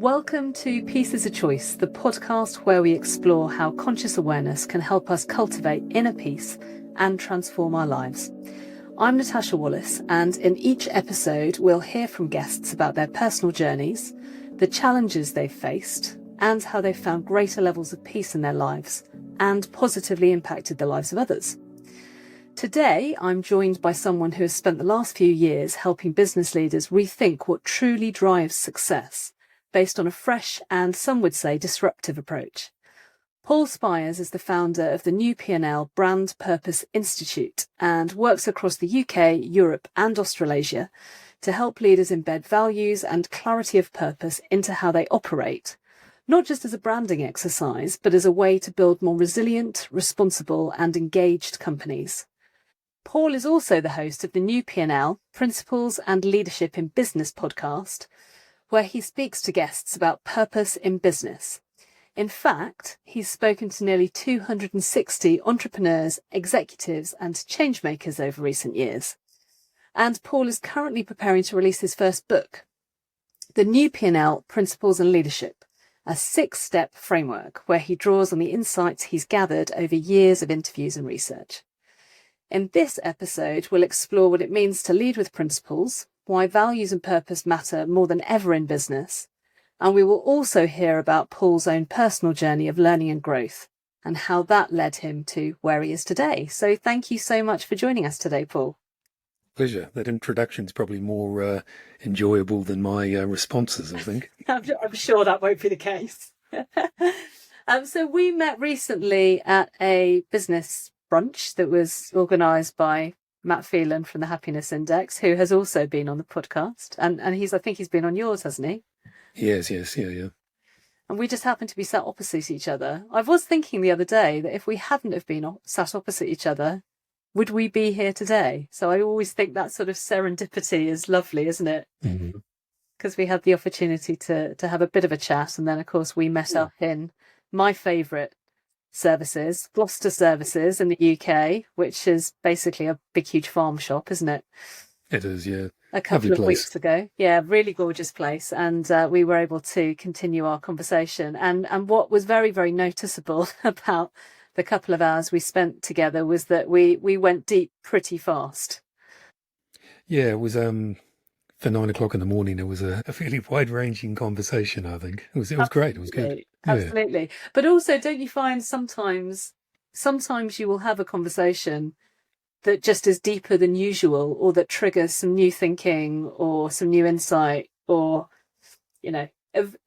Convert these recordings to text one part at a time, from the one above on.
Welcome to Peace is a Choice, the podcast where we explore how conscious awareness can help us cultivate inner peace and transform our lives. I'm Natasha Wallace, and in each episode we'll hear from guests about their personal journeys, the challenges they've faced, and how they've found greater levels of peace in their lives and positively impacted the lives of others. Today, I'm joined by someone who has spent the last few years helping business leaders rethink what truly drives success, based on a fresh and, some would say, disruptive approach. Paul Spiers is the founder of the new P&L Brand Purpose Institute and works across the UK, Europe and Australasia to help leaders embed values and clarity of purpose into how they operate, not just as a branding exercise, but as a way to build more resilient, responsible and engaged companies. Paul is also the host of the new P&L Principles and Leadership in Business podcast, where he speaks to guests about purpose in business. In fact, he's spoken to nearly 260 entrepreneurs, executives and changemakers over recent years. And Paul is currently preparing to release his first book, The New P&L Principles and Leadership, a 6-step framework where he draws on the insights he's gathered over years of interviews and research. In this episode, we'll explore what it means to lead with principles, why values and purpose matter more than ever in business, and we will also hear about Paul's own personal journey of learning and growth and how that led him to where he is today. So thank you so much for joining us today, Paul. Pleasure. That introduction's probably more enjoyable than my responses, I think. I'm sure that won't be the case. So we met recently at a business brunch that was organised by Matt Phelan from the Happiness Index, who has also been on the podcast, and I think he's been on yours, hasn't he? Yes, yeah. And we just happened to be sat opposite each other. I was thinking the other day that if we hadn't have been sat opposite each other, would we be here today? So I always think that sort of serendipity is lovely, isn't it? Because we had the opportunity to have a bit of a chat, and then of course we met up in my favourite services, Gloucester Services in the UK, which is basically a big, huge farm shop, isn't it? It is, yeah. A couple of weeks ago. Yeah, really gorgeous place. And we were able to continue our conversation. And what was very, very noticeable about the couple of hours we spent together was that we went deep pretty fast. Yeah, it was for 9 o'clock in the morning, it was a fairly wide-ranging conversation, I think. It was great. It was good. Absolutely. Yeah. But also, don't you find sometimes you will have a conversation that just is deeper than usual, or that triggers some new thinking or some new insight, or, you know,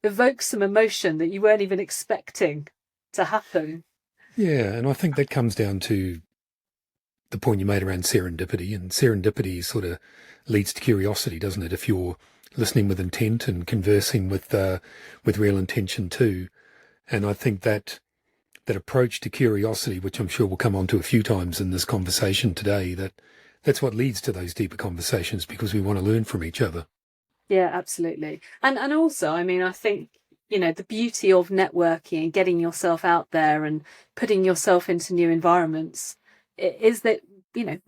evokes some emotion that you weren't even expecting to happen. Yeah, and I think that comes down to the point you made around serendipity, and serendipity sort of leads to curiosity, doesn't it? If you're listening with intent and conversing with real intention too. And I think that approach to curiosity, which I'm sure we'll come on to a few times in this conversation today, that's what leads to those deeper conversations, because we want to learn from each other. Yeah, absolutely. And also, I mean, I think, you know, the beauty of networking and getting yourself out there and putting yourself into new environments is that, you know,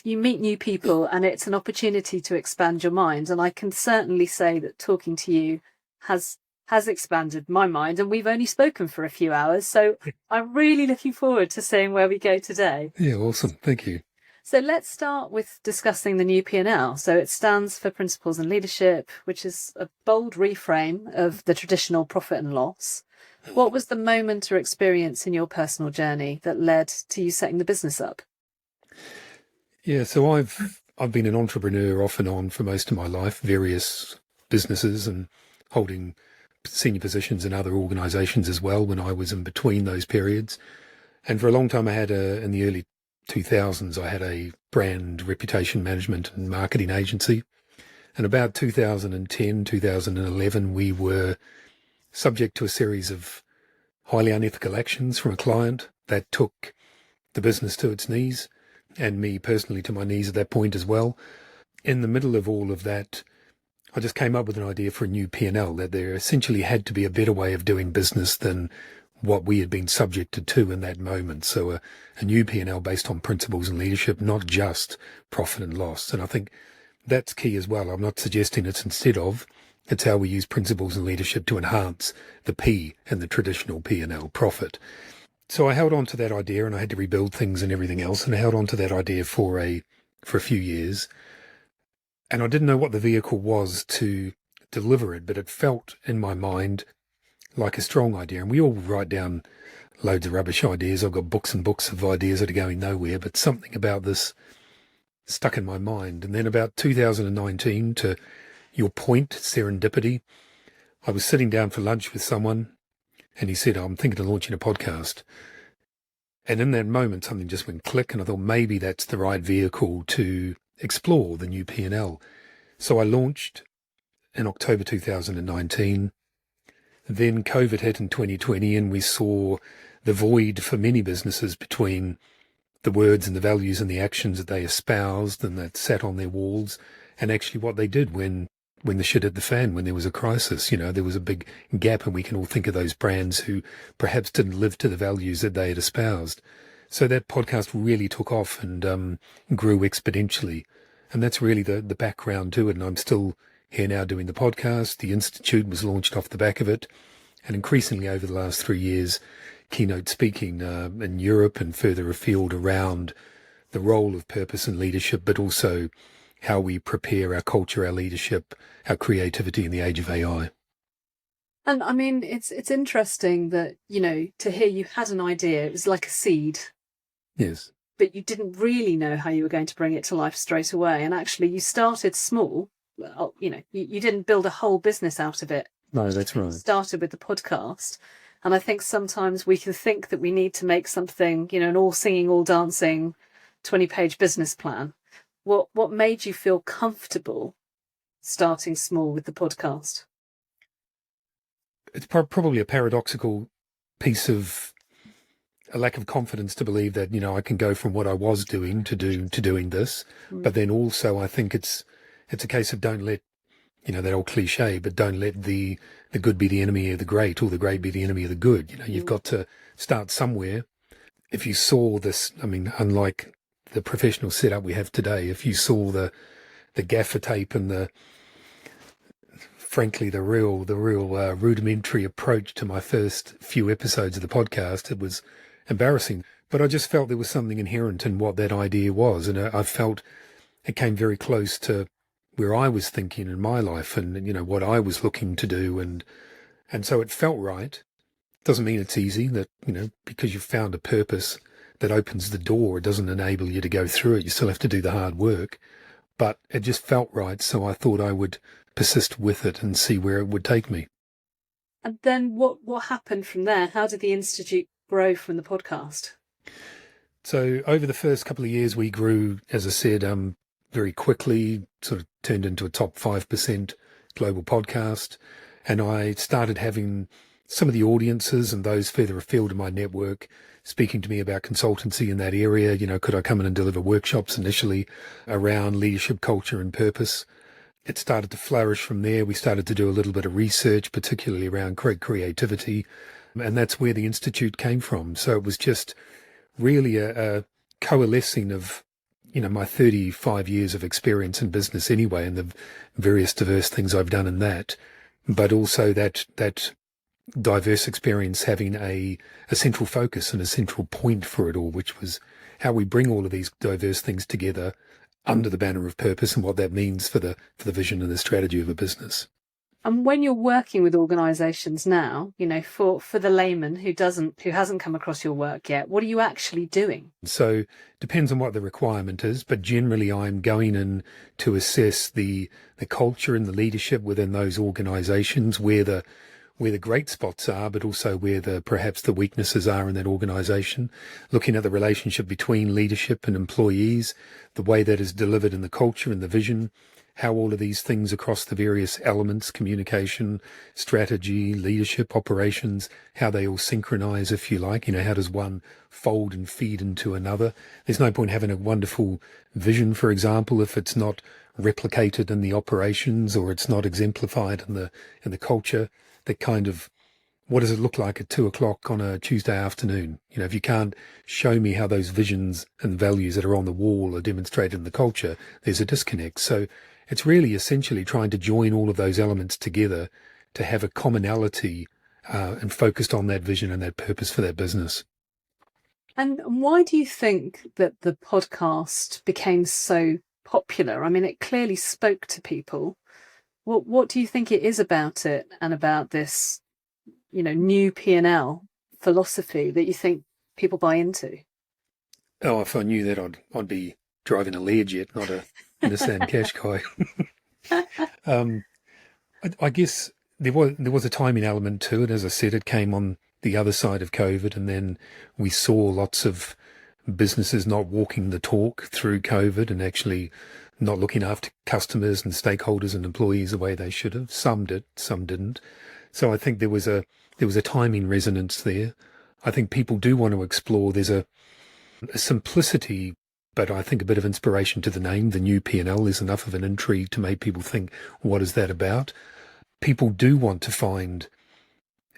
you meet new people, and it's an opportunity to expand your mind. And I can certainly say that talking to you has expanded my mind, and we've only spoken for a few hours. So I'm really looking forward to seeing where we go today. Yeah, awesome. Thank you. So let's start with discussing the new P&L. So it stands for Principles and Leadership, which is a bold reframe of the traditional profit and loss. What was the moment or experience in your personal journey that led to you setting the business up? Yeah, so I've been an entrepreneur off and on for most of my life, various businesses, and holding senior positions in other organisations as well when I was in between those periods. And for a long time in the early 2000s, I had a brand reputation management and marketing agency. And about 2010, 2011, we were subject to a series of highly unethical actions from a client that took the business to its knees, and me personally to my knees at that point as well. In the middle of all of that, I just came up with an idea for a new P&L, that there essentially had to be a better way of doing business than what we had been subjected to in that moment. So a new P&L based on principles and leadership, not just profit and loss. And I think that's key as well. I'm not suggesting it's instead of, It's how we use principles in leadership to enhance the P in the traditional P&L, profit. So I held on to that idea, and I had to rebuild things and everything else, and I held on to that idea for a few years. And I didn't know what the vehicle was to deliver it, but it felt in my mind like a strong idea. And we all write down loads of rubbish ideas. I've got books and books of ideas that are going nowhere, but something about this stuck in my mind. And then about 2019, to your point, serendipity, I was sitting down for lunch with someone, and he said, I'm thinking of launching a podcast. And in that moment, something just went click, and I thought maybe that's the right vehicle to explore the new P&L. So I launched in October 2019. Then COVID hit in 2020, and we saw the void for many businesses between the words and the values and the actions that they espoused and that sat on their walls, and actually what they did when the shit hit the fan, when there was a crisis. There was a big gap, and we can all think of those brands who perhaps didn't live to the values that they had espoused. So that podcast really took off and grew exponentially. And that's really the background to it. And I'm still here now doing the podcast. The Institute was launched off the back of it. And increasingly over the last 3 years, keynote speaking in Europe and further afield around the role of purpose and leadership, but also how we prepare our culture, our leadership, our creativity in the age of AI. And I mean, it's interesting that, to hear you had an idea, it was like a seed. Yes. But you didn't really know how you were going to bring it to life straight away. And actually you started small. You didn't build a whole business out of it. No, that's right. You started with the podcast. And I think sometimes we can think that we need to make something, an all singing, all dancing 20-page business plan. What made you feel comfortable starting small with the podcast? It's probably a paradoxical piece of a lack of confidence to believe that, I can go from what I was doing to doing this. But then also I think it's a case of don't let, that old cliche, but don't let the good be the enemy of the great, or the great be the enemy of the good. You've got to start somewhere. If you saw this, unlike the professional setup we have today, if you saw the gaffer tape and frankly, the real rudimentary approach to my first few episodes of the podcast, it was embarrassing. But I just felt there was something inherent in what that idea was. And I felt it came very close to where I was thinking in my life and, what I was looking to do. And so it felt right. Doesn't mean it's easy that, because you've found a purpose that opens the door, it doesn't enable you to go through it. You still have to do the hard work. But it just felt right. So I thought I would persist with it and see where it would take me. And then what happened from there? How did the Institute grow from the podcast? So over the first couple of years, we grew, as I said, very quickly, sort of turned into a top 5% global podcast. And I started having some of the audiences and those further afield in my network speaking to me about consultancy in that area. Could I come in and deliver workshops initially around leadership, culture and purpose? It started to flourish from there. We started to do a little bit of research, particularly around creativity. And that's where the Institute came from. So it was just really a coalescing of, my 35 years of experience in business anyway, and the various diverse things I've done in that, but also that diverse experience having a central focus and a central point for it all, which was how we bring all of these diverse things together under the banner of purpose and what that means for the vision and the strategy of a business. And when you're working with organisations now, for the layman who hasn't come across your work yet, what are you actually doing? So depends on what the requirement is, but generally I'm going in to assess the culture and the leadership within those organisations, where the great spots are, but also where perhaps the weaknesses are in that organisation, looking at the relationship between leadership and employees, the way that is delivered in the culture and the vision, how all of these things across the various elements, communication, strategy, leadership, operations, how they all synchronize, if you like. How does one fold and feed into another? There's no point having a wonderful vision, for example, if it's not replicated in the operations or it's not exemplified in the culture. That kind of, what does it look like at 2:00 on a Tuesday afternoon? If you can't show me how those visions and values that are on the wall are demonstrated in the culture, there's a disconnect. So it's really essentially trying to join all of those elements together to have a commonality and focused on that vision and that purpose for that business. And why do you think that the podcast became so popular? I mean, it clearly spoke to people. What do you think it is about it and about this, new P&L philosophy that you think people buy into? Oh, if I knew that, I'd be driving a Learjet, not a Nissan Qashqai. I guess there was a timing element to it. As I said, it came on the other side of COVID, and then we saw lots of businesses not walking the talk through COVID and actually not looking after customers and stakeholders and employees the way they should have. Some did, some didn't. So I think there was a timing resonance there. I think people do want to explore. There's a simplicity, but I think a bit of inspiration to the name. The new P&L is enough of an intrigue to make people think, what is that about? People do want to find,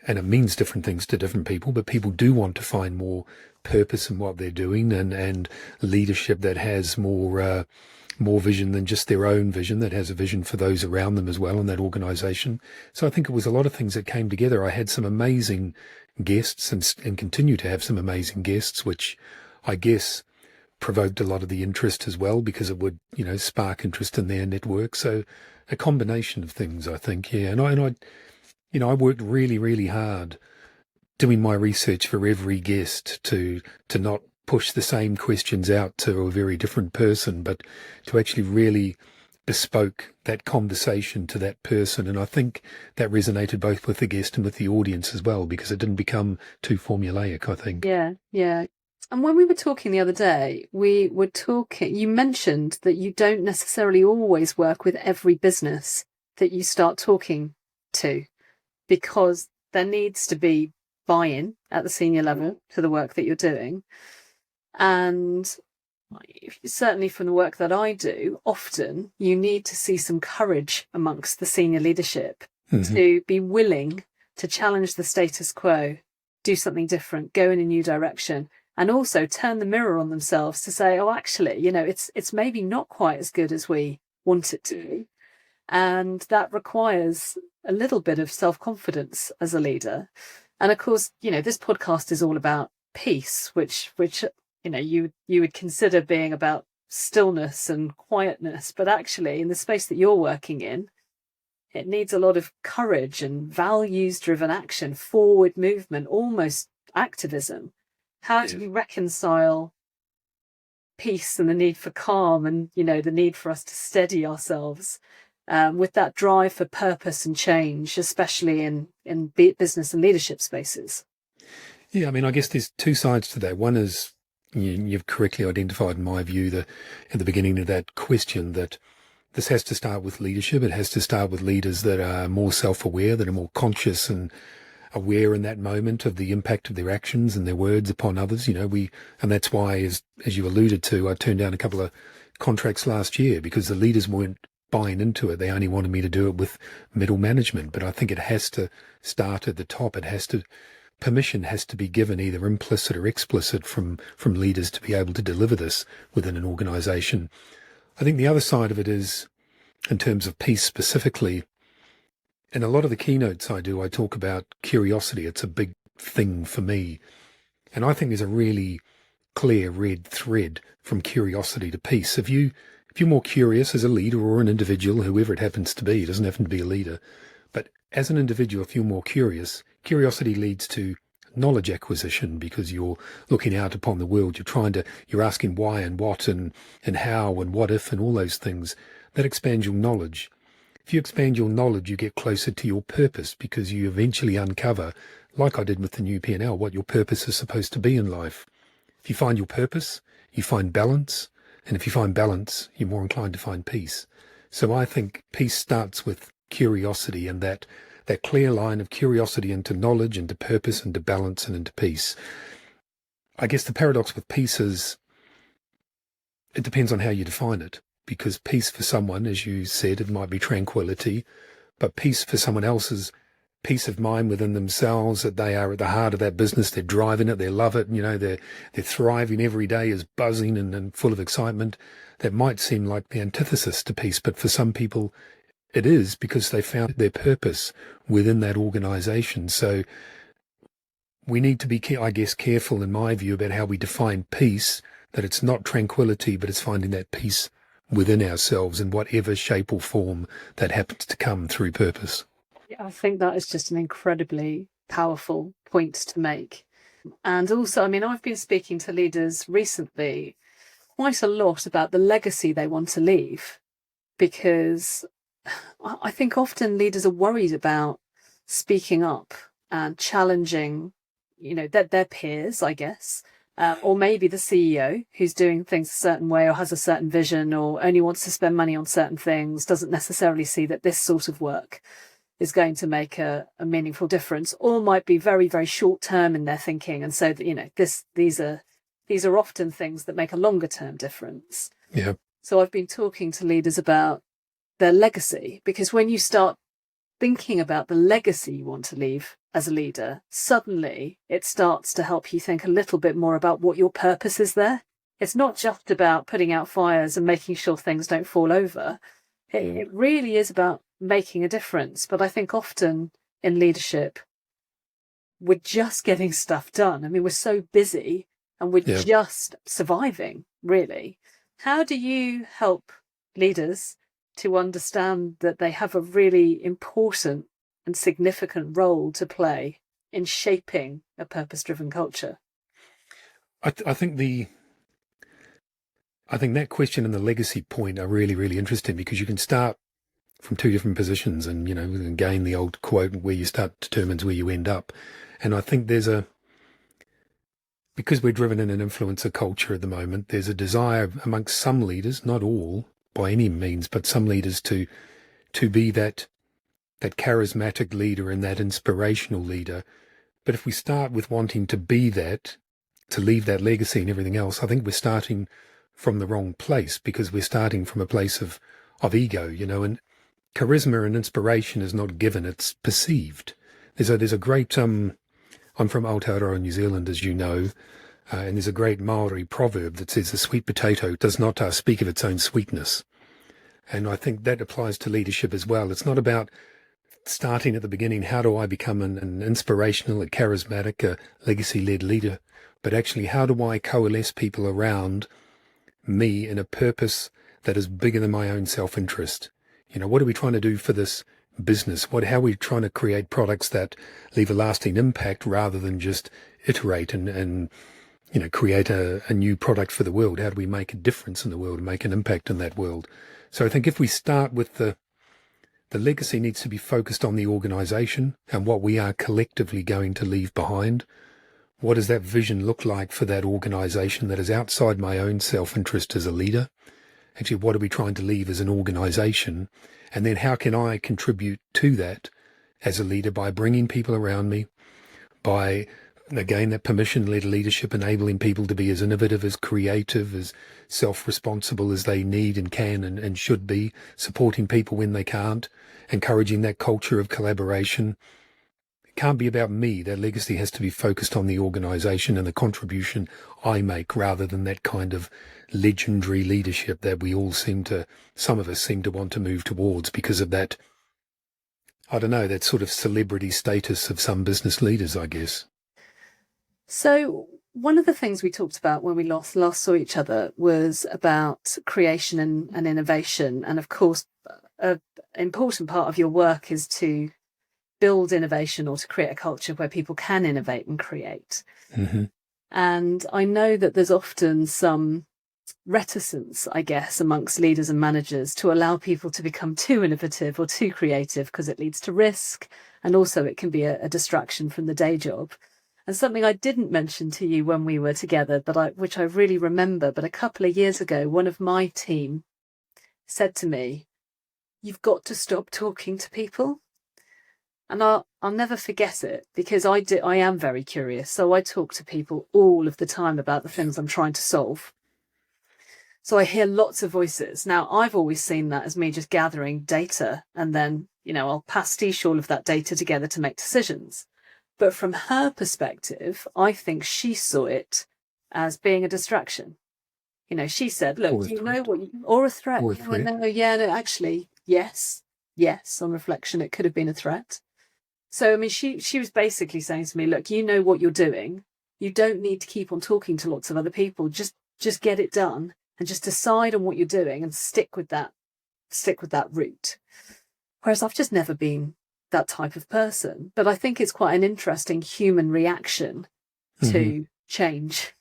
and it means different things to different people, but people do want to find more purpose in what they're doing and leadership that has more vision than just their own vision, that has a vision for those around them as well in that organisation. So I think it was a lot of things that came together. I had some amazing guests and continue to have some amazing guests, which I guess provoked a lot of the interest as well, because it would, spark interest in their network. So a combination of things, I think, yeah. And I worked really, really hard doing my research for every guest to not push the same questions out to a very different person, but to actually really bespoke that conversation to that person. And I think that resonated both with the guest and with the audience as well, because it didn't become too formulaic, I think. Yeah. And when we were talking the other day, you mentioned that you don't necessarily always work with every business that you start talking to, because there needs to be buy-in at the senior level to the work that you're doing. And certainly from the work that I do, often you need to see some courage amongst the senior leadership to be willing to challenge the status quo, do something different, go in a new direction, and also turn the mirror on themselves to say, oh, actually, it's maybe not quite as good as we want it to be. And that requires a little bit of self-confidence as a leader. And of course, this podcast is all about peace, which you would consider being about stillness and quietness. But actually, in the space that you're working in, it needs a lot of courage and values-driven action, forward movement, almost activism. How do we reconcile peace and the need for calm and, the need for us to steady ourselves with that drive for purpose and change, especially in business and leadership spaces? Yeah, I mean, I guess there's two sides to that. One is, you've correctly identified, in my view, at the beginning of that question, that this has to start with leadership. It has to start with leaders that are more self-aware, that are more conscious and aware in that moment of the impact of their actions and their words upon others. And that's why, as you alluded to, I turned down a couple of contracts last year because the leaders weren't buying into it. They only wanted me to do it with middle management. But I think it has to start at the top. Permission has to be given, either implicit or explicit, from leaders to be able to deliver this within an organisation. I think the other side of it is, in terms of peace specifically, in a lot of the keynotes I do, I talk about curiosity. It's a big thing for me. And I think there's a really clear red thread from curiosity to peace. If you're more curious as a leader or an individual, whoever it happens to be, it doesn't have to be a leader, but as an individual, if you're more curious, curiosity leads to knowledge acquisition, because you're looking out upon the world. You're asking why and what and how and what if and all those things. That expands your knowledge. If you expand your knowledge, you get closer to your purpose, because you eventually uncover, like I did with the new P&L, what your purpose is supposed to be in life. If you find your purpose, you find balance. And if you find balance, you're more inclined to find peace. So I think peace starts with curiosity, and that clear line of curiosity into knowledge, into purpose, into balance, and into peace. I guess the paradox with peace is it depends on how you define it, because peace for someone, as you said, it might be tranquility, but peace for someone else is peace of mind within themselves, that they are at the heart of that business, they're driving it, they love it, they're thriving every day, is buzzing and full of excitement. That might seem like the antithesis to peace, but for some people it is, because they found their purpose within that organization. So we need to be, I guess, careful, in my view, about how we define peace, that it's not tranquility, but it's finding that peace within ourselves in whatever shape or form that happens to come through purpose. Yeah, I think that is just an incredibly powerful point to make. And also, I mean, I've been speaking to leaders recently quite a lot about the legacy they want to leave, because I think often leaders are worried about speaking up and challenging, their peers, I guess, or maybe the CEO who's doing things a certain way or has a certain vision or only wants to spend money on certain things, doesn't necessarily see that this sort of work is going to make a meaningful difference, or might be very, very short term in their thinking. And so, these are often things that make a longer term difference. Yeah. So I've been talking to leaders about their legacy, because when you start thinking about the legacy you want to leave as a leader, suddenly it starts to help you think a little bit more about what your purpose is there. It's not just about putting out fires and making sure things don't fall over. It really is about making a difference. But I think often in leadership, we're just getting stuff done. I mean, we're so busy and we're just surviving, really. How do you help leaders to understand that they have a really important and significant role to play in shaping a purpose-driven culture? I think that question and the legacy point are really, really interesting, because you can start from two different positions, and again, the old quote, where you start determines where you end up. And I think because we're driven in an influencer culture at the moment, there's a desire amongst some leaders, not all by any means, but some leaders to be that charismatic leader and that inspirational leader. But if we start with wanting to be that, to leave that legacy and everything else, I think we're starting from the wrong place, because we're starting from a place of ego, and charisma and inspiration is not given, it's perceived. There's a great, I'm from Aotearoa, New Zealand, as you know, and there's a great Maori proverb that says the sweet potato does not speak of its own sweetness. And I think that applies to leadership as well. It's not about starting at the beginning, how do I become an inspirational, a charismatic, a legacy-led leader, but actually, how do I coalesce people around me in a purpose that is bigger than my own self-interest? What are we trying to do for this business? How are we trying to create products that leave a lasting impact, rather than just iterate and create a new product for the world? How do we make a difference in the world and make an impact in that world? So I think if we start with the legacy needs to be focused on the organization and what we are collectively going to leave behind. What does that vision look like for that organization that is outside my own self-interest as a leader? Actually, what are we trying to leave as an organization? And then how can I contribute to that as a leader by bringing people around me, by, again, that permission-led leadership, enabling people to be as innovative, as creative, as self-responsible as they need and can and should be, supporting people when they can't, encouraging that culture of collaboration. It can't be about me. That legacy has to be focused on the organization and the contribution I make, rather than that kind of legendary leadership that some of us seem to want to move towards because of that, that sort of celebrity status of some business leaders, I guess. So one of the things we talked about when we last saw each other was about creation and innovation. And of course, an important part of your work is to build innovation, or to create a culture where people can innovate and create. Mm-hmm. And I know that there's often some reticence, I guess, amongst leaders and managers to allow people to become too innovative or too creative, because it leads to risk, and also it can be a distraction from the day job. And something I didn't mention to you when we were together, which I really remember, but a couple of years ago, one of my team said to me, "You've got to stop talking to people." And I'll never forget it, because I am very curious. So I talk to people all of the time about the things I'm trying to solve. So I hear lots of voices. Now, I've always seen that as me just gathering data and then, I'll pastiche all of that data together to make decisions. But from her perspective, I think she saw it as being a distraction. She said, look, do you know what or a threat? Or a threat. No, actually, yes, on reflection, it could have been a threat. So, I mean, she was basically saying to me, look, you know what you're doing. You don't need to keep on talking to lots of other people. Just get it done and just decide on what you're doing and stick with that route. Whereas I've just never been that type of person. But I think it's quite an interesting human reaction to change.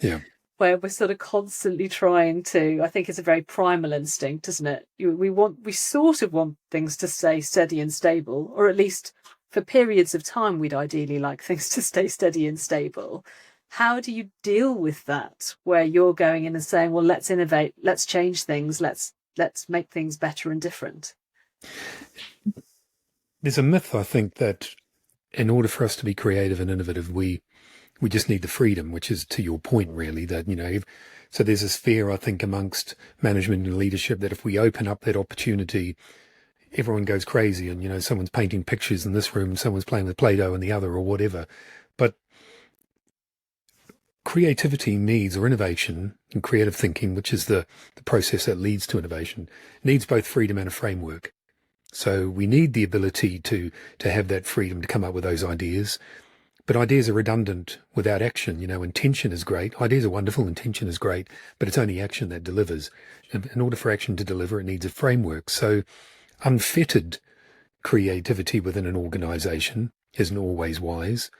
Yeah. Where we're sort of constantly trying to, I think it's a very primal instinct, isn't it? We sort of want things to stay steady and stable, or at least for periods of time, we'd ideally like things to stay steady and stable. How do you deal with that, where you're going in and saying, well, let's innovate, let's change things, let's make things better and different? There's a myth, I think, that in order for us to be creative and innovative, we just need the freedom, which is to your point, really, that, so there's this fear, I think, amongst management and leadership that if we open up that opportunity, everyone goes crazy and, someone's painting pictures in this room, someone's playing with Play-Doh in the other or whatever. But creativity needs, or innovation and creative thinking, which is the process that leads to innovation, needs both freedom and a framework. So we need the ability to have that freedom to come up with those ideas. But ideas are redundant without action. Intention is great. Ideas are wonderful. Intention is great, but it's only action that delivers. In order for action to deliver, it needs a framework. So unfettered creativity within an organization isn't always wise.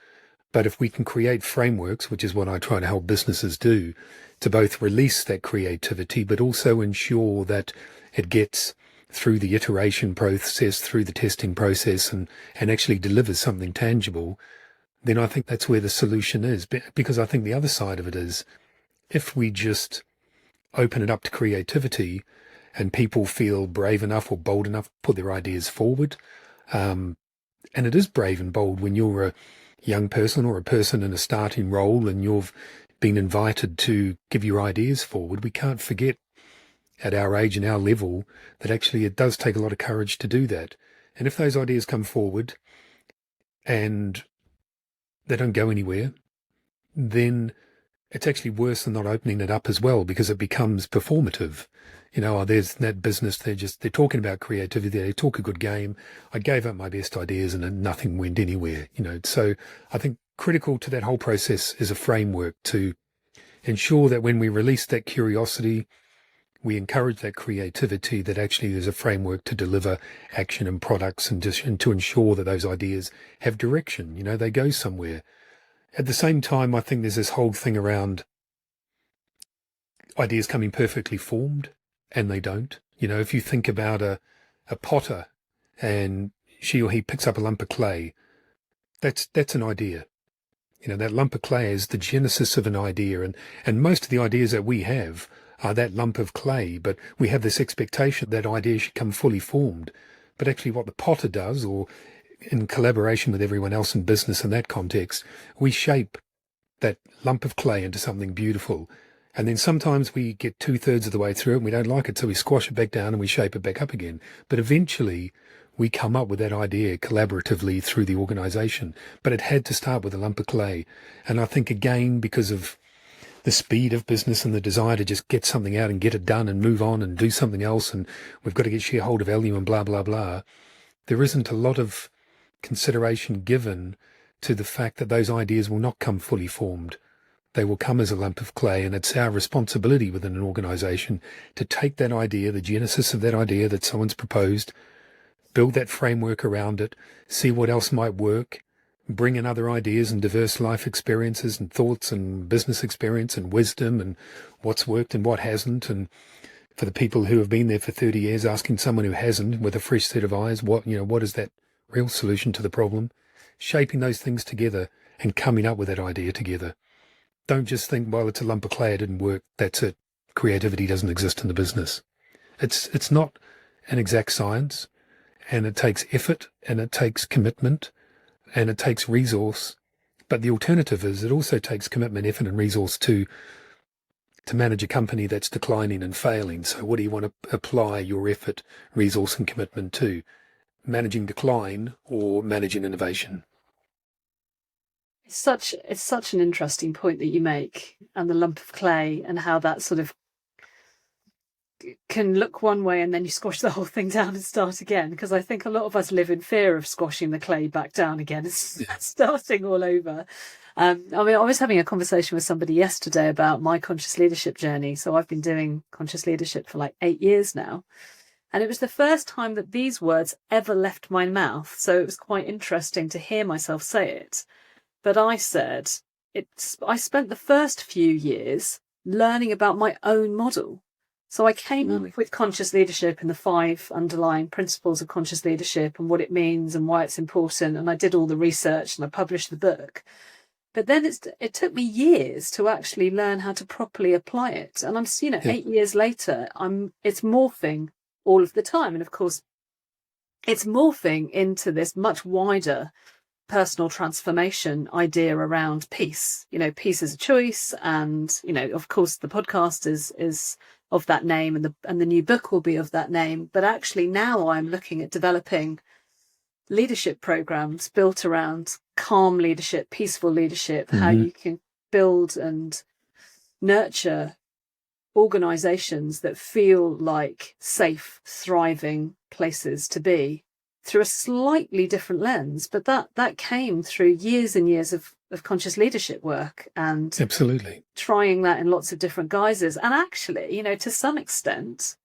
But if we can create frameworks, which is what I try to help businesses do, to both release that creativity, but also ensure that it gets through the iteration process, through the testing process, and actually delivers something tangible, then I think that's where the solution is. Because I think the other side of it is, if we just open it up to creativity and people feel brave enough or bold enough to put their ideas forward, and it is brave and bold when you're a young person or a person in a starting role and you've been invited to give your ideas forward, we can't forget at our age and our level that actually it does take a lot of courage to do that. And if those ideas come forward and they don't go anywhere, then it's actually worse than not opening it up as well, because it becomes performative. There's that business, they're talking about creativity, they talk a good game. I gave up my best ideas and nothing went anywhere, So I think critical to that whole process is a framework to ensure that when we release that curiosity, we encourage that creativity, that actually there's a framework to deliver action and products and to ensure that those ideas have direction, they go somewhere. At the same time, I think there's this whole thing around ideas coming perfectly formed, and they don't. If you think about a potter and she or he picks up a lump of clay, that's an idea. That lump of clay is the genesis of an idea, and most of the ideas that we have are that lump of clay, but we have this expectation that idea should come fully formed. But actually what the potter does, or in collaboration with everyone else in business in that context, we shape that lump of clay into something beautiful. And then sometimes we get 2/3 of the way through it and we don't like it, so we squash it back down and we shape it back up again. But eventually we come up with that idea collaboratively through the organization. But it had to start with a lump of clay. And I think, again, because of the speed of business and the desire to just get something out and get it done and move on and do something else, and we've got to get shareholder value and blah, blah, blah, there isn't a lot of consideration given to the fact that those ideas will not come fully formed. They will come as a lump of clay, and it's our responsibility within an organization to take that idea, the genesis of that idea that someone's proposed, build that framework around it, see what else might work, bring in other ideas and diverse life experiences and thoughts and business experience and wisdom and what's worked and what hasn't. And for the people who have been there for 30 years, asking someone who hasn't with a fresh set of eyes, what is that real solution to the problem? Shaping those things together and coming up with that idea together. Don't just think, well, it's a lump of clay, it didn't work, that's it. Creativity doesn't exist in the business. It's not an exact science, and it takes effort and it takes commitment and it takes resource. But the alternative is it also takes commitment, effort and resource to manage a company that's declining and failing. So what do you want to apply your effort, resource and commitment to? managing decline or managing innovation. It's such an interesting point that you make, and the lump of clay and how that sort of can look one way and then you squash the whole thing down and start again. Because I think a lot of us live in fear of squashing the clay back down again. It's starting all over. I was having a conversation with somebody yesterday about my conscious leadership journey. So I've been doing conscious leadership for like 8 years now. And it was the first time that these words ever left my mouth. So it was quite interesting to hear myself say it. But I said, I spent the first few years learning about my own model. So I came up with conscious leadership and the 5 underlying principles of conscious leadership and what it means and why it's important. And I did all the research and I published the book. But then it took me years to actually learn how to properly apply it. And I'm, 8 years later, it's morphing all of the time. And of course, it's morphing into this much wider personal transformation idea around peace. Peace is a choice. And, of course, the podcast is of that name, and the new book will be of that name. But actually now I'm looking at developing leadership programs built around calm leadership, peaceful leadership, how you can build and nurture organizations that feel like safe, thriving places to be through a slightly different lens. But that came through years and years of conscious leadership work and absolutely trying that in lots of different guises. And actually, to some extent,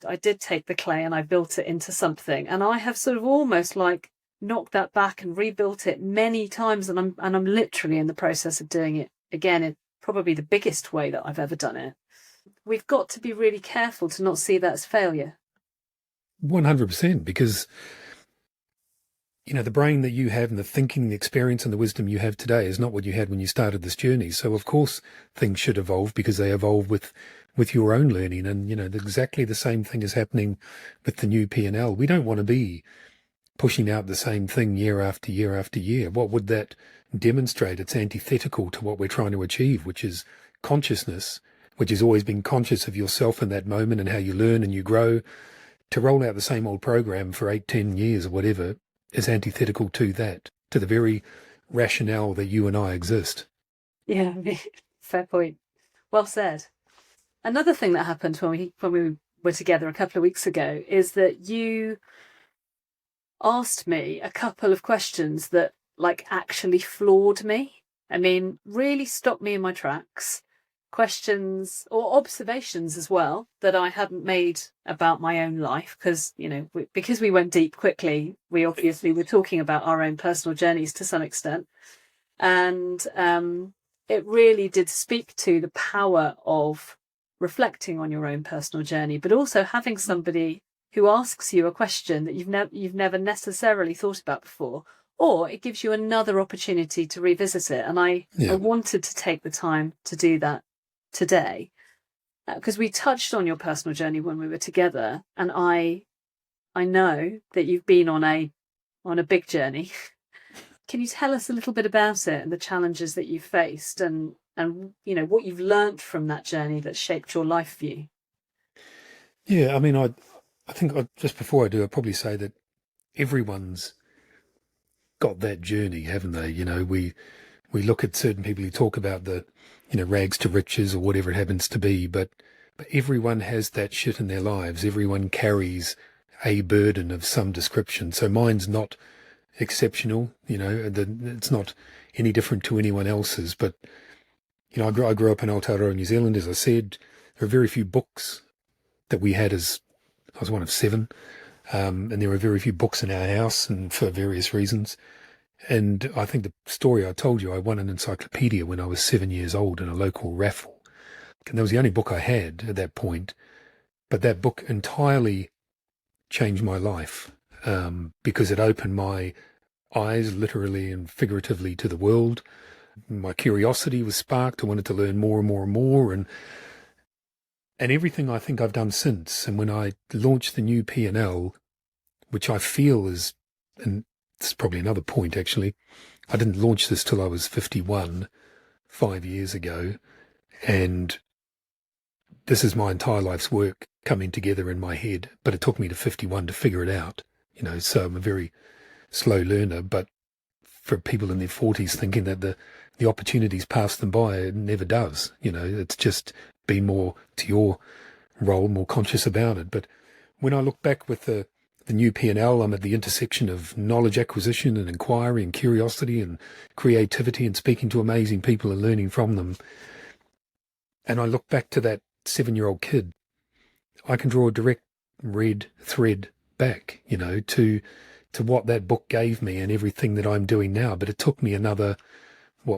I did take the clay and I built it into something, and I have sort of almost like knocked that back and rebuilt it many times, and I'm literally in the process of doing it again in probably the biggest way that I've ever done it. We've got to be really careful to not see that as failure. 100%, because the brain that you have and the thinking, the experience and the wisdom you have today is not what you had when you started this journey. So of course things should evolve because they evolve with your own learning. And exactly the same thing is happening with the new P&L. We don't want to be pushing out the same thing year after year after year. What would that demonstrate? It's antithetical to what we're trying to achieve, which is consciousness, which is always being conscious of yourself in that moment and how you learn and you grow. To roll out the same old program for 8-10 years or whatever is antithetical to that, to the very rationale that you and I exist. Yeah, fair point. Well said. Another thing that happened when we were together a couple of weeks ago is that you asked me a couple of questions that actually floored me. I mean, really stopped me in my tracks. Questions or observations as well that I hadn't made about my own life, because because we went deep quickly, we obviously were talking about our own personal journeys to some extent, and it really did speak to the power of reflecting on your own personal journey, but also having somebody who asks you a question that you've never necessarily thought about before, or it gives you another opportunity to revisit it. And I wanted to take the time to do that today, because we touched on your personal journey when we were together, and I know that you've been on a big journey. Can you tell us a little bit about it and the challenges that you've faced, and what you've learned from that journey that shaped your life view? Yeah, I mean, I think just before I do, I'd probably say that everyone's got that journey, haven't they? We look at certain people who talk about the rags to riches or whatever it happens to be, but everyone has that shit in their lives. Everyone carries a burden of some description. So mine's not exceptional, it's not any different to anyone else's. But I grew up in Aotearoa, New Zealand, as I said. There are very few books that we had I was one of 7, and there were very few books in our house, and for various reasons. And I think the story I told you, I won an encyclopedia when I was 7 years old in a local raffle. And that was the only book I had at that point. But that book entirely changed my life, because it opened my eyes, literally and figuratively, to the world. My curiosity was sparked. I wanted to learn more and more and more. And everything I think I've done since. And when I launched the new P&L, which I feel is, and it's probably another point actually, I didn't launch this till I was 51, 5 years ago, and this is my entire life's work coming together in my head, but it took me to 51 to figure it out. so I'm a very slow learner. But for people in their 40s thinking that the opportunities pass them by, it never does. It's just be more to your role, more conscious about it. But when I look back with the new P&L, I'm at the intersection of knowledge acquisition and inquiry and curiosity and creativity and speaking to amazing people and learning from them. And I look back to that 7-year-old kid, I can draw a direct red thread back, to what that book gave me and everything that I'm doing now. But it took me another,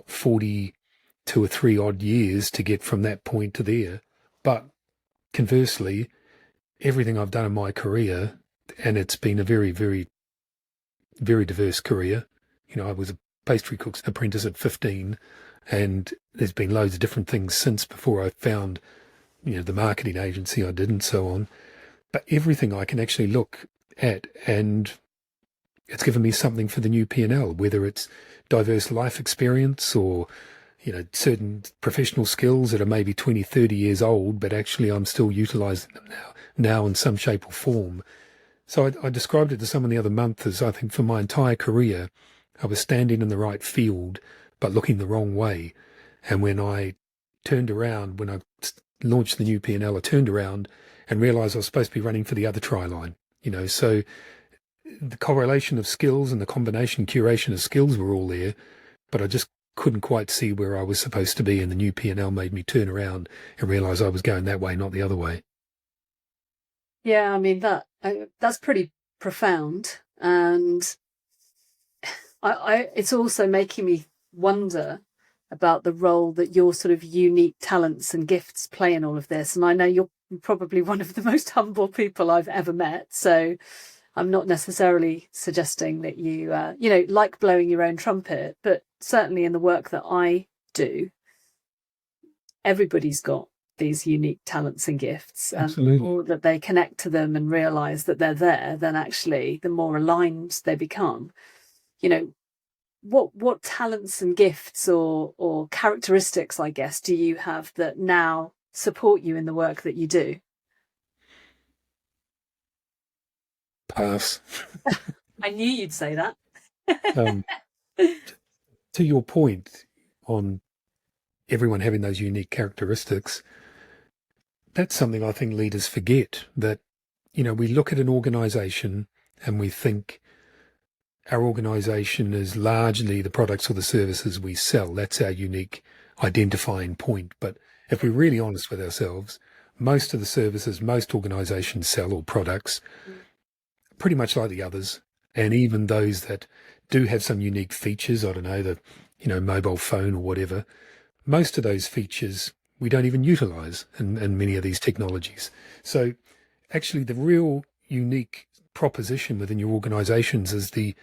42 or 3 odd years to get from that point to there. But conversely, everything I've done in my career, and it's been a very, very, very diverse career. I was a pastry cook's apprentice at 15, and there's been loads of different things since before I found, the marketing agency I did and so on. But everything I can actually look at, and it's given me something for the new P&L, whether it's diverse life experience or, certain professional skills that are maybe 20, 30 years old, but actually I'm still utilizing them now in some shape or form. So I described it to someone the other month as, I think, for my entire career, I was standing in the right field, but looking the wrong way. And when I turned around, when I launched the new P&L, I turned around and realized I was supposed to be running for the other try line. So the correlation of skills and the combination curation of skills were all there, but I just couldn't quite see where I was supposed to be. And the new P&L made me turn around and realize I was going that way, not the other way. Yeah, I mean, that's pretty profound. And it's also making me wonder about the role that your sort of unique talents and gifts play in all of this. And I know you're probably one of the most humble people I've ever met. So I'm not necessarily suggesting that you, like blowing your own trumpet, but certainly in the work that I do, everybody's got these unique talents and gifts, and the more that they connect to them and realize that they're there, then actually the more aligned they become. What talents and gifts or characteristics, I guess, do you have that now support you in the work that you do? Pass. I knew you'd say that. To your point on everyone having those unique characteristics, that's something I think leaders forget, that, we look at an organization and we think our organization is largely the products or the services we sell. That's our unique identifying point. But if we're really honest with ourselves, most of the services most organizations sell or products pretty much like the others. And even those that do have some unique features, I don't know, the, mobile phone or whatever, most of those features we don't even utilize in many of these technologies. So actually the real unique proposition within your organizations is the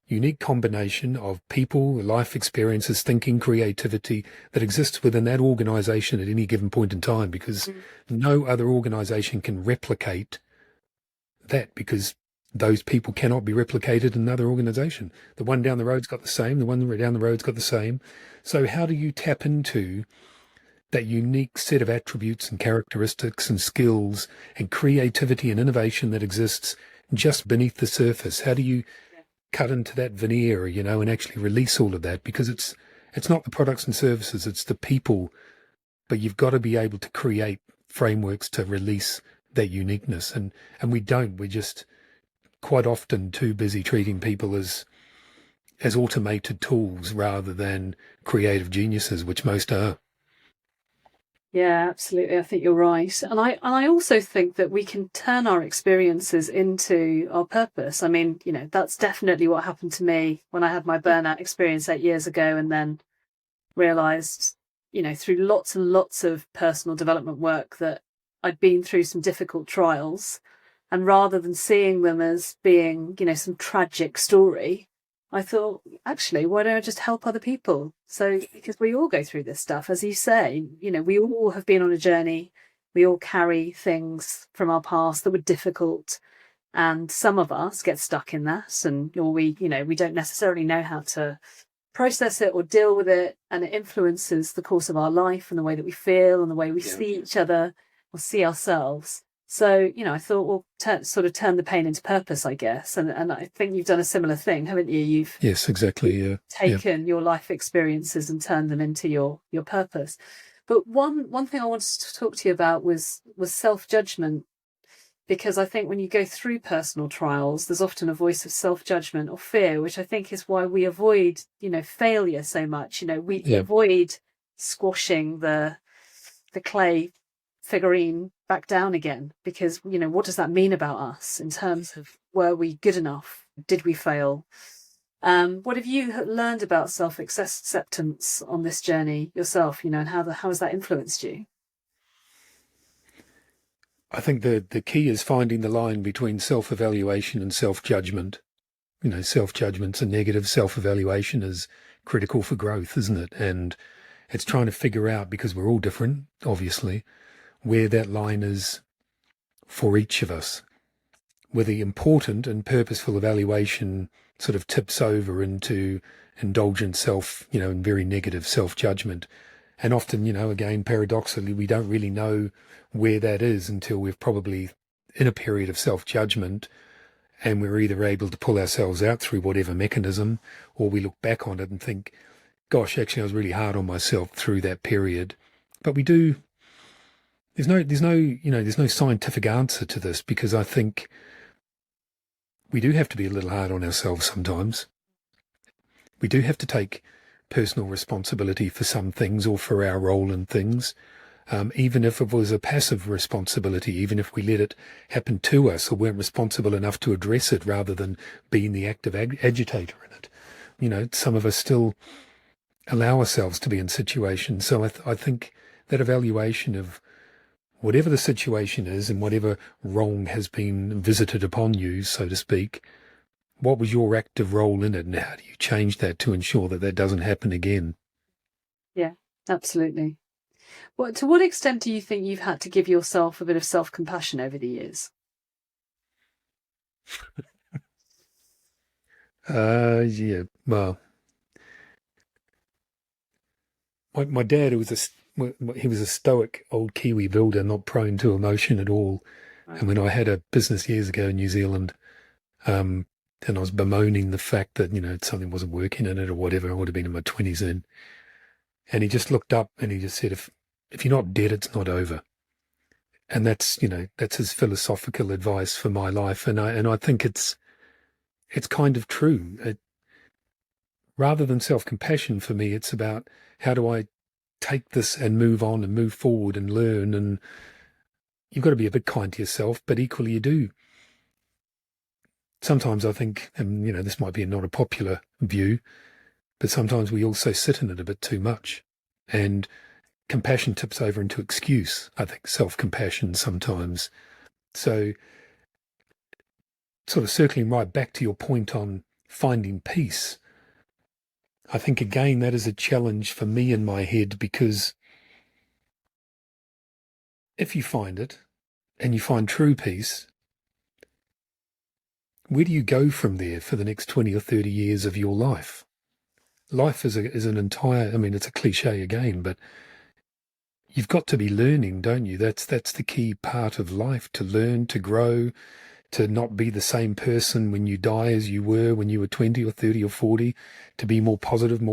unique combination of people, life experiences, thinking, creativity that exists within that organization at any given point in time, because no other organization can replicate that, because those people cannot be replicated in another organization. The one down the road's got the same, the one down the road's got the same. So how do you tap into that unique set of attributes and characteristics and skills and creativity and innovation that exists just beneath the surface? How do you cut into that veneer, and actually release all of that? Because it's not the products and services, it's the people, but you've got to be able to create frameworks to release that uniqueness. And we don't, we're just quite often too busy treating people as automated tools rather than creative geniuses, which most are. Yeah, absolutely. I think you're right. And I also think that we can turn our experiences into our purpose. I mean, that's definitely what happened to me when I had my burnout experience 8 years ago, and then realized, through lots and lots of personal development work, that I'd been through some difficult trials. And rather than seeing them as being, some tragic story, I thought, actually, why don't I just help other people? So, because we all go through this stuff, as you say, we all have been on a journey. We all carry things from our past that were difficult. And some of us get stuck in that, or we don't necessarily know how to process it or deal with it. And it influences the course of our life and the way that we feel and the way we see each other or see ourselves. So, I thought, well, turn the pain into purpose, I guess. And I think you've done a similar thing, haven't you? Yes, exactly. Yeah. Taken your life experiences and turned them into your purpose. But one thing I wanted to talk to you about was self-judgment, because I think when you go through personal trials, there's often a voice of self-judgment or fear, which I think is why we avoid, failure so much. We avoid squashing the clay figurine back down again, because, what does that mean about us in terms of, were we good enough? Did we fail? What have you learned about self-acceptance on this journey yourself, and how has that influenced you? I think the key is finding the line between self-evaluation and self-judgment. Self-judgment's a negative, self-evaluation is critical for growth, isn't it? And it's trying to figure out, because we're all different, obviously, where that line is for each of us. Where the important and purposeful evaluation sort of tips over into indulgent and very negative self-judgment. And often, again, paradoxically, we don't really know where that is until we're probably in a period of self-judgment, and we're either able to pull ourselves out through whatever mechanism, or we look back on it and think, gosh, actually, I was really hard on myself through that period. But we do, there's no scientific answer to this, because I think we do have to be a little hard on ourselves sometimes. We do have to take personal responsibility for some things, or for our role in things, even if it was a passive responsibility, even if we let it happen to us or weren't responsible enough to address it rather than being the active agitator in it. Some of us still allow ourselves to be in situations. So I think that evaluation of whatever the situation is and whatever wrong has been visited upon you, so to speak, what was your active role in it, and how do you change that to ensure that that doesn't happen again? Yeah, absolutely. Well, to what extent do you think you've had to give yourself a bit of self-compassion over the years? Yeah, well, my dad was a stoic old Kiwi builder, not prone to emotion at all. Right. And when I had a business years ago in New Zealand, and I was bemoaning the fact that, something wasn't working in it or whatever, I would have been in my 20s then. And he just looked up and he just said, if you're not dead, it's not over. And that's his philosophical advice for my life. And I think it's kind of true. Rather than self-compassion for me, it's about how do I take this and move on and move forward and learn. And you've got to be a bit kind to yourself, but equally you do. Sometimes I think, and this might be not a popular view, but sometimes we also sit in it a bit too much. And compassion tips over into excuse, I think, self-compassion sometimes. So sort of circling right back to your point on finding peace, I think, again, that is a challenge for me in my head, because if you find it and you find true peace, where do you go from there for the next 20 or 30 years of your life? Life is an entire, it's a cliche again, but you've got to be learning, don't you? That's the key part of life, to learn, to grow, to not be the same person when you die as you were when you were 20 or 30 or 40, to be more positive,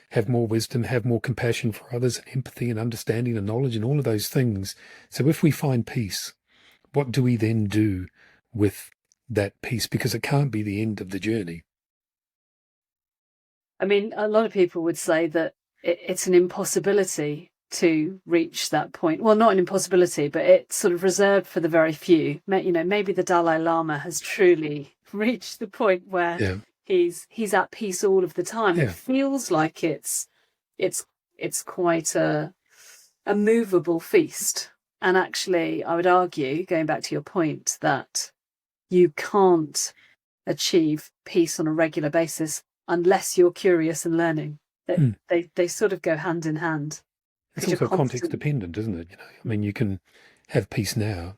have more wisdom, have more compassion for others, and empathy and understanding and knowledge and all of those things. So if we find peace, what do we then do with that peace? Because it can't be the end of the journey. A lot of people would say that it's an impossibility to reach that point. Well, not an impossibility, but it's sort of reserved for the very few. Maybe the Dalai Lama has truly reached the point where he's at peace all of the time. Yeah. It feels like it's quite a movable feast. And actually, I would argue, going back to your point, that you can't achieve peace on a regular basis unless you're curious and learning. They sort of go hand in hand. It's also context dependent, isn't it? You can have peace now,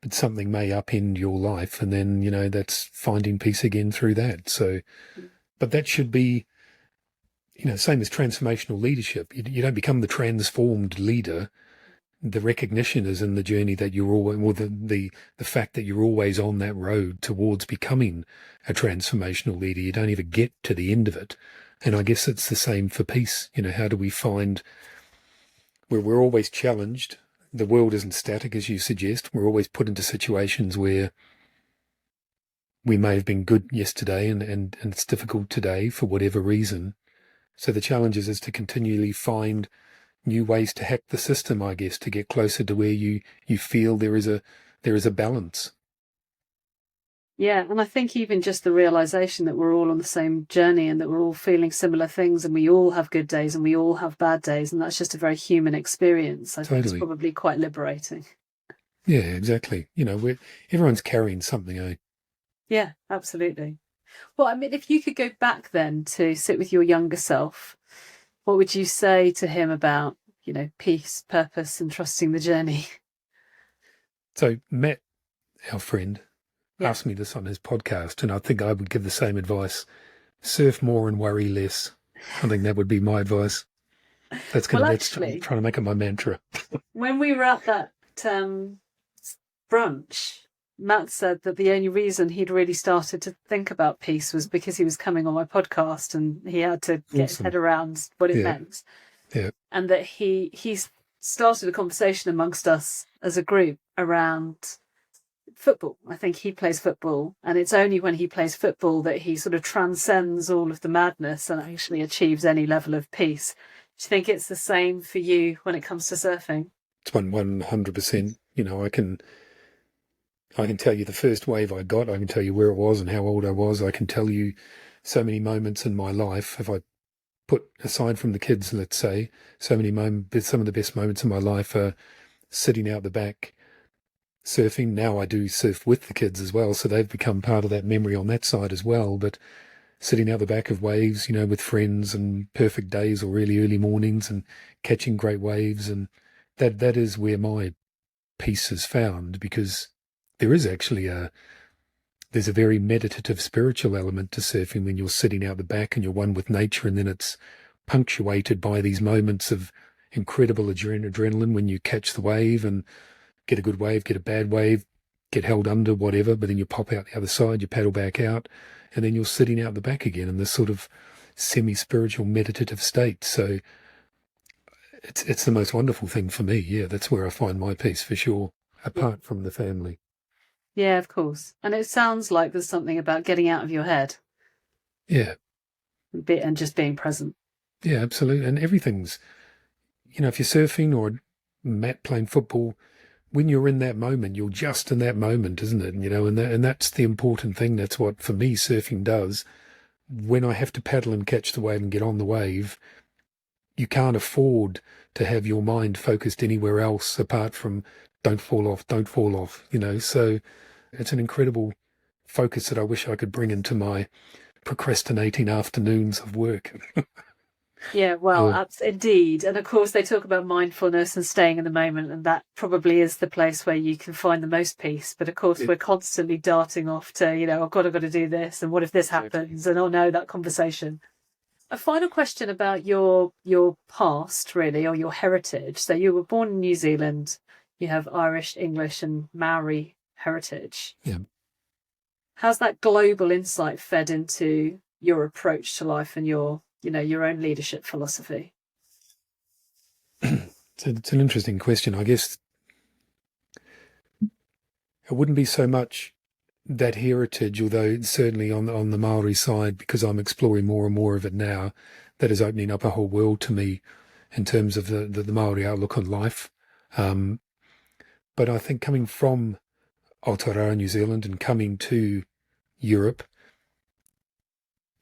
but something may upend your life, and then, that's finding peace again through that. So, but that should be, same as transformational leadership. You don't become the transformed leader the recognition is in the journey that you're always, or the fact that you're always on that road towards becoming a transformational leader. You don't ever get to the end of it. And I guess it's the same for peace. How do we find where we're always challenged? The world isn't static, as you suggest. We're always put into situations where we may have been good yesterday and it's difficult today for whatever reason. So the challenge is to continually find new ways to hack the system, I guess, to get closer to where you feel there is a balance. Yeah, and I think even just the realization that we're all on the same journey and that we're all feeling similar things, and we all have good days and we all have bad days, and that's just a very human experience. I think it's probably quite liberating. Yeah, exactly. Everyone's carrying something, eh? Yeah, absolutely. Well, I mean, if you could go back then to sit with your younger self, what would you say to him about, peace, purpose, and trusting the journey? So Matt, our friend, asked me this on his podcast, and I think I would give the same advice. Surf more and worry less. I think that would be my advice. That's trying to make it my mantra. When we were at that brunch, Matt said that the only reason he'd really started to think about peace was because he was coming on my podcast and he had to get his head around what it meant. Yeah. And that he's started a conversation amongst us as a group around football. I think he plays football, and it's only when he plays football that he sort of transcends all of the madness and actually achieves any level of peace. Do you think it's the same for you when it comes to surfing? It's 100%. I can tell you the first wave I got. I can tell you where it was and how old I was. I can tell you so many moments in my life. If I put aside from the kids, let's say, some of the best moments in my life are sitting out the back surfing. Now I do surf with the kids as well, so they've become part of that memory on that side as well. But sitting out the back of waves, with friends, and perfect days or really early mornings and catching great waves, and that is where my peace is found, because there is actually there's a very meditative spiritual element to surfing when you're sitting out the back and you're one with nature, and then it's punctuated by these moments of incredible adrenaline when you catch the wave and get a good wave, get a bad wave, get held under, whatever, but then you pop out the other side, you paddle back out, and then you're sitting out the back again in this sort of semi-spiritual meditative state. So it's the most wonderful thing for me. Yeah, that's where I find my peace for sure, apart from the family. Yeah, of course. And it sounds like there's something about getting out of your head. Yeah. And just being present. Yeah, absolutely. And everything's, if you're surfing or Matt playing football, when you're in that moment, you're just in that moment, isn't it? And that's the important thing. That's what, for me, surfing does. When I have to paddle and catch the wave and get on the wave, you can't afford to have your mind focused anywhere else apart from don't fall off. So it's an incredible focus that I wish I could bring into my procrastinating afternoons of work. Yeah, well, indeed. And of course, they talk about mindfulness and staying in the moment, and that probably is the place where you can find the most peace. But of course, we're constantly darting off to, I've got to do this, and what if this happens? And oh no, that conversation. A final question about your past, really, or your heritage. So you were born in New Zealand. You have Irish, English, and Maori heritage. Yeah. How's that global insight fed into your approach to life and your own leadership philosophy? It's an interesting question. I guess it wouldn't be so much that heritage, although certainly on the Maori side, because I'm exploring more and more of it now, that is opening up a whole world to me in terms of the Maori outlook on life. But I think coming from Aotearoa, New Zealand, and coming to Europe,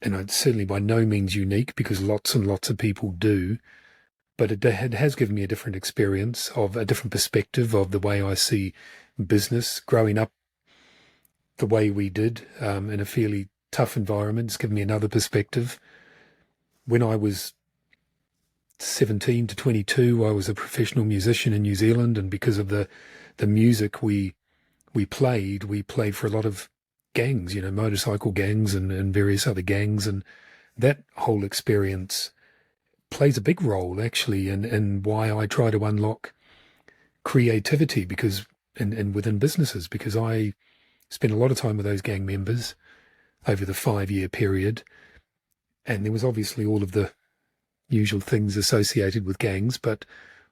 and it's certainly by no means unique because lots and lots of people do, but it has given me a different experience, of a different perspective of the way I see business. Growing up the way we did in a fairly tough environment, it's given me another perspective. When I was 17 to 22, I was a professional musician in New Zealand, and because of the music we played for a lot of gangs, motorcycle gangs and various other gangs, and that whole experience plays a big role actually in why I try to unlock creativity and within businesses, because I spent a lot of time with those gang members over the 5-year period. And there was obviously all of the usual things associated with gangs. But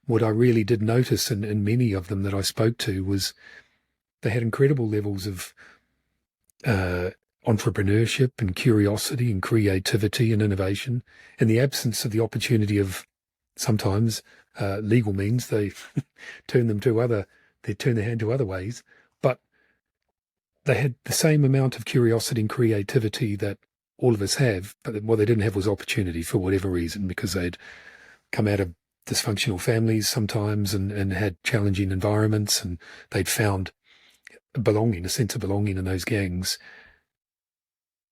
what I really did notice in many of them that I spoke to was they had incredible levels of entrepreneurship and curiosity and creativity and innovation. In the absence of the opportunity of sometimes legal means, they turn their hand to other ways. But they had the same amount of curiosity and creativity that all of us have, but what they didn't have was opportunity for whatever reason, because they'd come out of dysfunctional families sometimes and had challenging environments, and they'd found a sense of belonging in those gangs.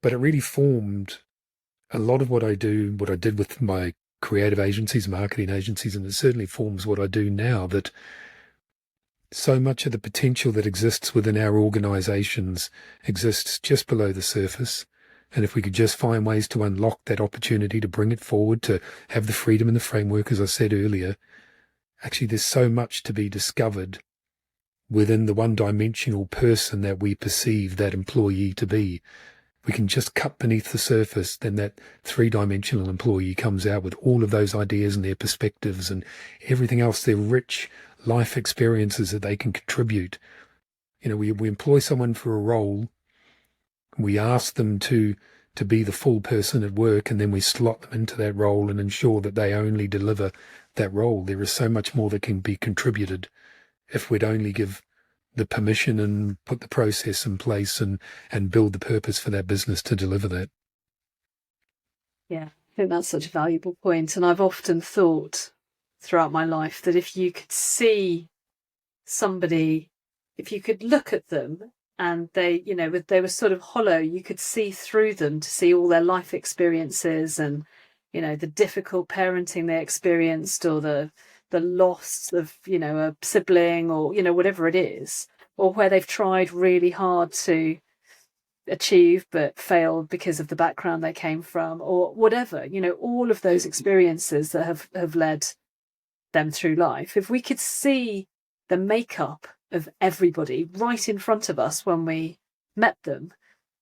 But it really formed a lot of what I did with my creative agencies, marketing agencies, and it certainly forms what I do now, that so much of the potential that exists within our organizations exists just below the surface. And if we could just find ways to unlock that opportunity, to bring it forward, to have the freedom and the framework, as I said earlier, actually there's so much to be discovered within the one-dimensional person that we perceive that employee to be. We can just cut beneath the surface, then that three-dimensional employee comes out with all of those ideas and their perspectives and everything else, their rich life experiences that they can contribute. You know, we employ someone for a role, we ask them to be the full person at work, and then we slot them into that role and ensure that they only deliver that role. There is so much more that can be contributed if we'd only give the permission and put the process in place and build the purpose for that business to deliver that. Yeah, I think that's such a valuable point. And I've often thought throughout my life that if you could see somebody, if you could look at them and they were sort of hollow, you could see through them to see all their life experiences and, the difficult parenting they experienced, or the loss of, a sibling, or, whatever it is, or where they've tried really hard to achieve but failed because of the background they came from, or whatever, all of those experiences that have led them through life. If we could see the makeup of everybody right in front of us when we met them,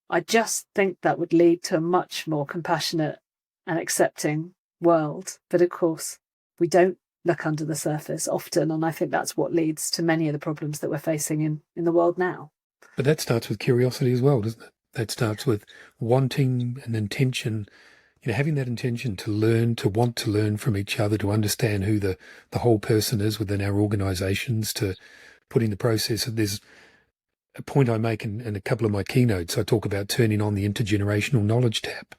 I just think that would lead to a much more compassionate and accepting world. But of course, we don't look under the surface often, and I think that's what leads to many of the problems that we're facing in the world now. But that starts with curiosity as well, doesn't it? That starts with wanting an intention, having that intention to learn, to want to learn from each other, to understand who the whole person is within our organizations, to putting the process. There's a point I make in a couple of my keynotes. I talk about turning on the intergenerational knowledge tap.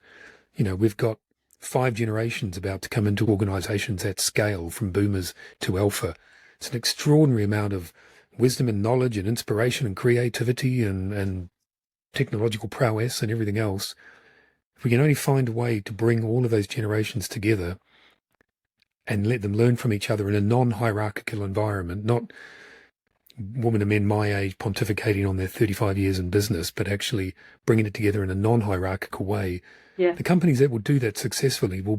We've got 5 generations about to come into organizations at scale, from boomers to alpha. It's an extraordinary amount of wisdom and knowledge and inspiration and creativity and technological prowess and everything else. If we can only find a way to bring all of those generations together and let them learn from each other in a non-hierarchical environment, not women and men my age pontificating on their 35 years in business, but actually bringing it together in a non-hierarchical way. Yeah. The companies that will do that successfully will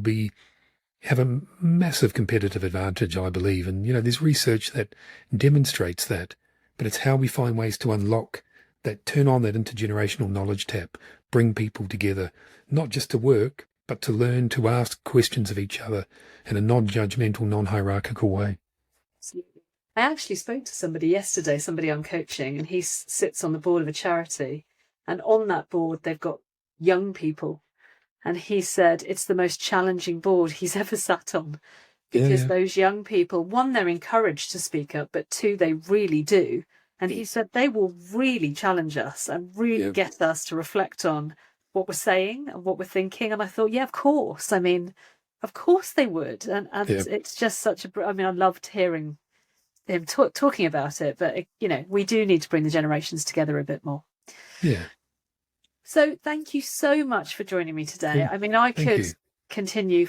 have a massive competitive advantage, I believe. And, there's research that demonstrates that, but it's how we find ways to unlock that, turn on that intergenerational knowledge tap, bring people together, not just to work, but to learn, to ask questions of each other in a non-judgmental, non-hierarchical way. Absolutely. I actually spoke to somebody yesterday, somebody I'm coaching, and he sits on the board of a charity, and on that board they've got young people. And he said it's the most challenging board he's ever sat on, because those young people, one, they're encouraged to speak up, but 2, they really do. And he said they will really challenge us and really get us to reflect on what we're saying and what we're thinking. And I thought, of course. I mean, of course they would. And it's just such I loved hearing him talking about it. But, we do need to bring the generations together a bit more. Yeah. So thank you so much for joining me today. I could continue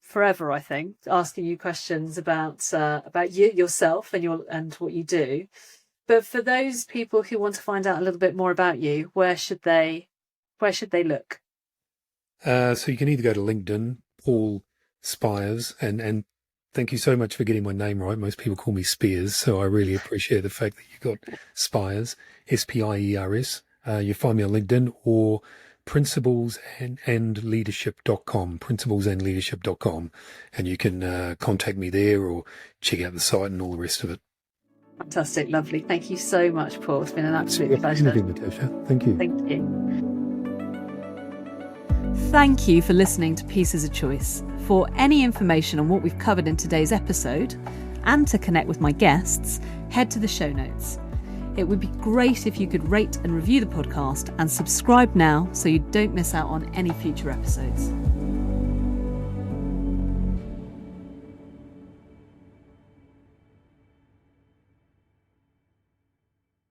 forever, I think, asking you questions about you yourself and what you do. But for those people who want to find out a little bit more about you, where should they look? So you can either go to LinkedIn, Paul Spiers, and thank you so much for getting my name right. Most people call me Spiers, so I really appreciate the fact that you got Spiers, Spiers. You find me on LinkedIn or principlesandleadership.com, principlesandleadership.com, and you can contact me there or check out the site and all the rest of it. Fantastic, lovely. Thank you so much, Paul. It's been an absolute pleasure. Natasha. Thank you. Thank you. Thank you for listening to Pieces of Choice. For any information on what we've covered in today's episode and to connect with my guests, head to the show notes. It would be great if you could rate and review the podcast and subscribe now so you don't miss out on any future episodes.